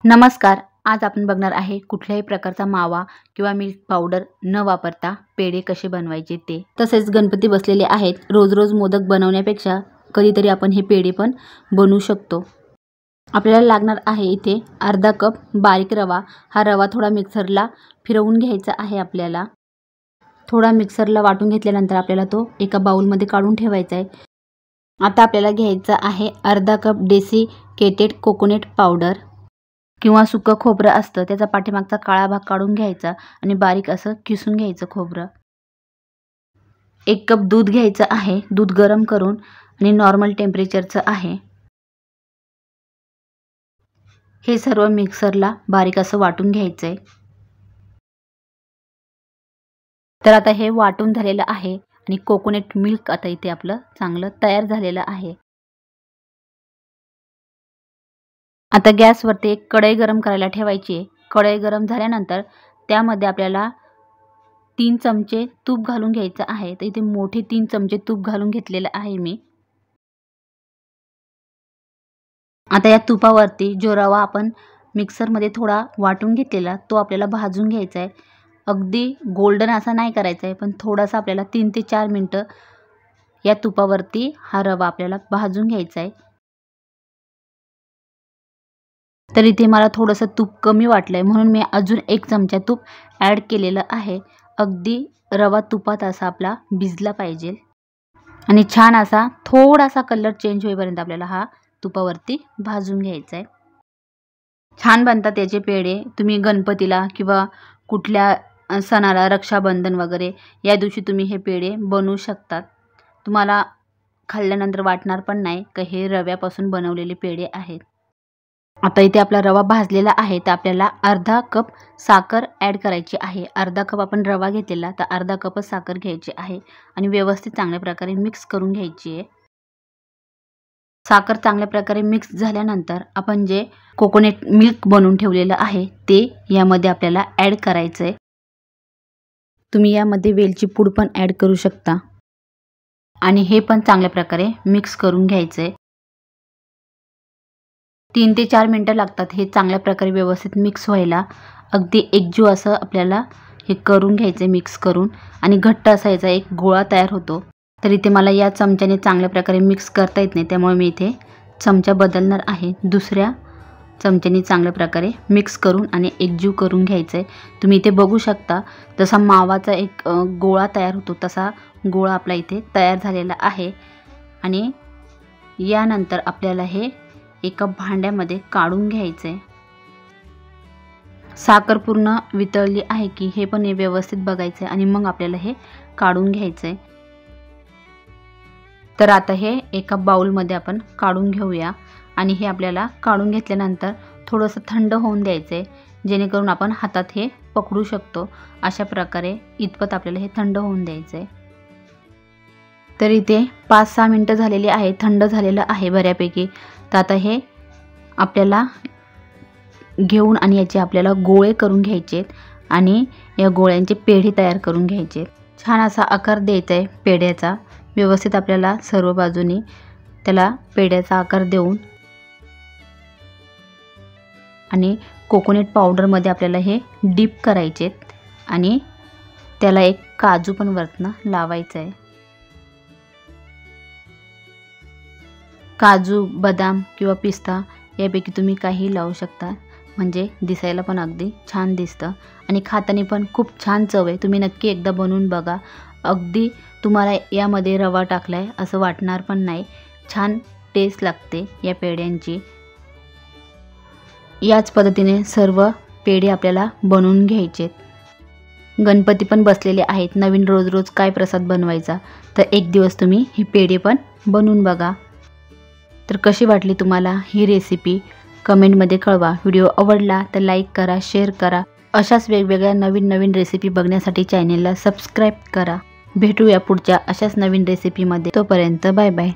नमस्कार. आज आपण बघणार आहे कुठल्याही प्रकारचा मावा किंवा मिल्क पावडर न वापरता पेढे कसे बनवायचे ते. तसेच गणपती बसलेले आहेत. रोज रोज मोदक बनवण्यापेक्षा कधीतरी आपण हे पेढे पण बनवू शकतो. आपल्याला लागणार आहे इथे अर्धा कप बारीक रवा. हा रवा थोडा मिक्सरला फिरवून घ्यायचा आहे आपल्याला. थोडा मिक्सरला वाटून घेतल्यानंतर आपल्याला तो एका बाउलमध्ये काढून ठेवायचा आहे. आता आपल्याला घ्यायचा आहे अर्धा कप डेसिकेटेड कोकोनट पावडर किंवा सुकं खोबरं असतं त्याचा पाठीमागचा काळा भाग काढून घ्यायचा आणि बारीक असं किसून घ्यायचं खोबरं. 1 कप दूध घ्यायचं आहे. दूध गरम करून आणि नॉर्मल टेम्परेचरचं आहे. हे सर्व मिक्सरला बारीक असं वाटून घ्यायचंय. तर आता हे वाटून झालेलं आहे आणि कोकोनट मिल्क आता इथे आपलं चांगलं तयार झालेलं आहे. आता गॅसवरती एक कढई गरम करायला ठेवायची आहे. कढई गरम झाल्यानंतर त्यामध्ये आपल्याला 3 चमचे तूप घालून घ्यायचं आहे. तर इथे मोठे 3 चमचे तूप घालून घेतलेलं आहे मी. आता या तुपावरती जो रवा आपण मिक्सरमध्ये थोडा वाटून घेतलेला तो आपल्याला भाजून घ्यायचा आहे. अगदी गोल्डन असा नाही करायचा आहे, पण थोडासा आपल्याला 3 ते 4 मिनटं या तुपावरती हा रवा आपल्याला भाजून घ्यायचा आहे. तर इथे मला थोडंसं तूप कमी वाटलंय म्हणून मी अजून 1 चमचा तूप ॲड केलेलं आहे. अगदी रवा तुपात असा आपला भिजला पाहिजे आणि छान असा थोडासा कलर चेंज होईपर्यंत आपल्याला हा तुपावरती भाजून घ्यायचा आहे. छान बनतात याचे पेढे. तुम्ही गणपतीला किंवा कुठल्या सणाला, रक्षाबंधन वगैरे या दिवशी तुम्ही हे पेढे बनवू शकतात. तुम्हाला खाल्ल्यानंतर वाटणार पण नाही की हे रव्यापासून बनवलेले पेढे आहेत. आता इथे आपला रवा भाजलेला आहे. तर आपल्याला अर्धा कप साखर ॲड करायची आहे. अर्धा कप आपण रवा घेतलेला तर अर्धा कपच साखर घ्यायची आहे आणि व्यवस्थित चांगल्या प्रकारे मिक्स करून घ्यायची आहे. साखर चांगल्या प्रकारे मिक्स झाल्यानंतर आपण जे कोकोनट मिल्क बनवून ठेवलेलं आहे ते यामध्ये आपल्याला ॲड करायचं आहे. तुम्ही यामध्ये वेलची पूड पण ॲड करू शकता आणि हे पण चांगल्या प्रकारे मिक्स करून घ्यायचं आहे. 3 ते 4 मिनटं लागतात हे चांगल्या प्रकारे व्यवस्थित मिक्स व्हायला. अगदी एकजीव असं आपल्याला हे करून घ्यायचं मिक्स करून आणि घट्ट असायचा एक गोळा तयार होतो. तर इथे मला या चमच्याने चांगल्या प्रकारे मिक्स करता येत नाही, त्यामुळे मी इथे चमचा बदलणार आहे. दुसऱ्या चमच्याने चांगल्या प्रकारे मिक्स करून आणि एकजीव करून घ्यायचं आहे. तुम्ही इथे बघू शकता जसा मावाचा एक गोळा तयार होतो तसा गोळा आपला इथे तयार झालेला आहे. आणि यानंतर आपल्याला हे एका भांड्यामध्ये काढून घ्यायचं आहे. साखर पूर्ण वितळली आहे की हे पण व्यवस्थित बघायचं आहे आणि मग आपल्याला हे काढून घ्यायचं आहे. तर आता हे एका बाउलमध्ये आपण काढून घेऊया आणि हे आपल्याला काढून घेतल्यानंतर थोडंसं थंड होऊन द्यायचं आहे, जेणेकरून आपण हातात हे पकडू शकतो. अशा प्रकारे इतपत आपल्याला हे थंड होऊन द्यायचं आहे. तर इथे 5-6 मिनटं झालेली आहे. थंड झालेलं आहे बऱ्यापैकी. तर आता हे आपल्याला घेऊन आणि याचे आपल्याला गोळे करून घ्यायचे आणि या गोळ्यांचे पेढे तयार करून घ्यायचे. छान असा आकार द्यायचा आहे पेढ्याचा. व्यवस्थित आपल्याला सर्व बाजूनी त्याला पेढ्याचा आकार देऊन आणि कोकोनट पावडरमध्ये आपल्याला हे डीप करायचे आणि त्याला एक काजू पण वरतनं लावायचं आहे. काजू, बदाम किंवा पिस्ता यापैकी तुम्ही काही लावू शकता, म्हणजे दिसायला पण अगदी छान दिसतं आणि खाताना पण खूप छान चव आहे. तुम्ही नक्की एकदा बनवून बघा. अगदी तुम्हाला यामध्ये रवा टाकलाय असं वाटणार पण नाही. छान टेस्ट लागते या पेढ्यांची. याच पद्धतीने सर्व पेढे आपल्याला बनवून घ्यायचे. गणपती पण बसलेले आहेत. नवीन रोज रोज काय प्रसाद बनवायचा, तर एक दिवस तुम्ही ही पेढे पण बनवून बघा. तर कशी वाटली तुम्हाला ही रेसिपी कमेंटमध्ये कळवा. व्हिडिओ आवडला तर लाईक करा, शेअर करा. अशाच वेगवेगळ्या नवीन रेसिपी बघण्यासाठी चॅनेलला सबस्क्राईब करा. भेटूया पुढच्या अशाच नवीन रेसिपीमध्ये. तोपर्यंत बाय बाय.